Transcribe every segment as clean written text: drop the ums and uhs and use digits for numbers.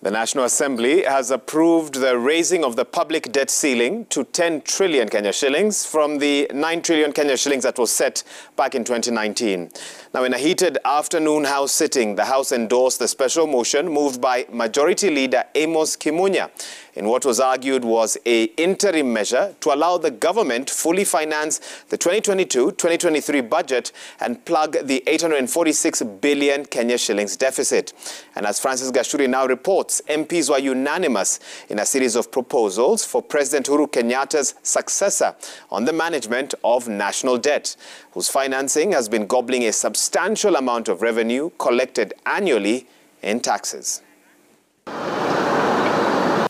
The National Assembly has approved the raising of the public debt ceiling to 10 trillion Kenya shillings from the 9 trillion Kenya shillings that was set back in 2019. Now, in a heated afternoon House sitting, the House endorsed the special motion moved by Majority Leader Amos Kimunya in what was argued was an interim measure to allow the government fully finance the 2022-2023 budget and plug the 846 billion Kenya shillings deficit. And as Francis Gashuri now reports, MPs were unanimous in a series of proposals for President Uhuru Kenyatta's successor on the management of national debt, whose financing has been gobbling a substantial amount of revenue collected annually in taxes.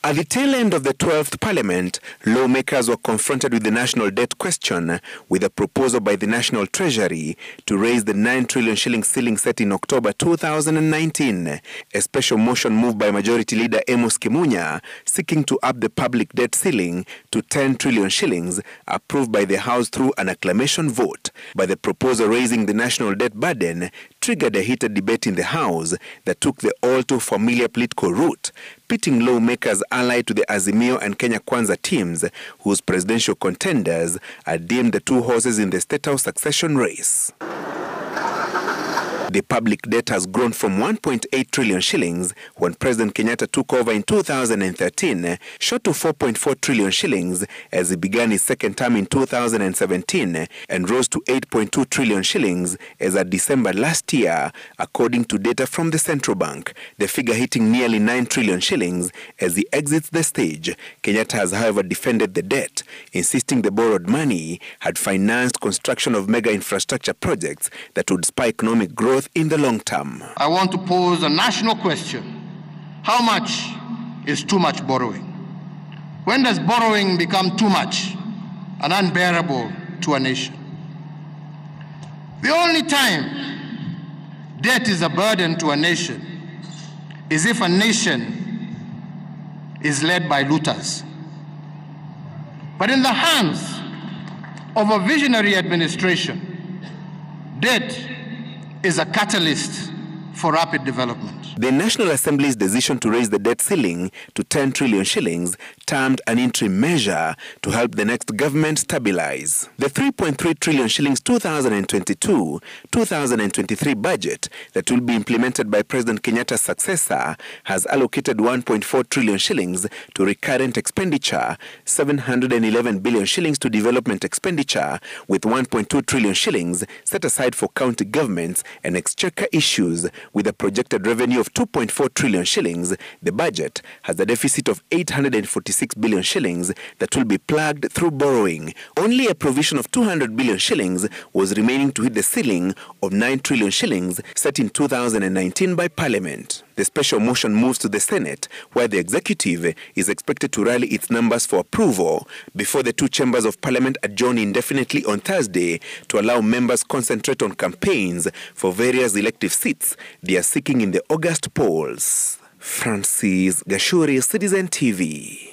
At the tail end of the 12th Parliament, lawmakers were confronted with the national debt question with a proposal by the National Treasury to raise the 9 trillion shilling ceiling set in October 2019. A special motion moved by Majority Leader Amos Kimunya seeking to up the public debt ceiling to 10 trillion shillings, approved by the House through an acclamation vote. But the proposal raising the national debt burden triggered a heated debate in the House that took the all-too-familiar political route, pitting lawmakers allied to the Azimio and Kenya Kwanza teams, whose presidential contenders are deemed the two horses in the State House succession race. The public debt has grown from 1.8 trillion shillings when President Kenyatta took over in 2013, shot to 4.4 trillion shillings as he began his second term in 2017, and rose to 8.2 trillion shillings as at December last year, according to data from the Central Bank, the figure hitting nearly 9 trillion shillings as he exits the stage. Kenyatta has, however, defended the debt, insisting the borrowed money had financed construction of mega infrastructure projects that would spur economic growth in the long term. I want to pose a national question. How much is too much borrowing? When does borrowing become too much and unbearable to a nation? The only time debt is a burden to a nation is if a nation is led by looters. But in the hands of a visionary administration, debt is a catalyst for rapid development. The National Assembly's decision to raise the debt ceiling to 10 trillion shillings, termed an interim measure to help the next government stabilize. The 3.3 trillion shillings 2022-2023 budget that will be implemented by President Kenyatta's successor has allocated 1.4 trillion shillings to recurrent expenditure, 711 billion shillings to development expenditure, with 1.2 trillion shillings set aside for county governments and exchequer issues. With a projected revenue of 2.4 trillion shillings, the budget has a deficit of 846 billion shillings that will be plugged through borrowing. Only a provision of 200 billion shillings was remaining to hit the ceiling of 9 trillion shillings set in 2019 by Parliament. The special motion moves to the Senate, where the executive is expected to rally its numbers for approval before the two chambers of Parliament adjourn indefinitely on Thursday to allow members concentrate on campaigns for various elective seats they are seeking in the August polls. Francis Gashuri, Citizen TV.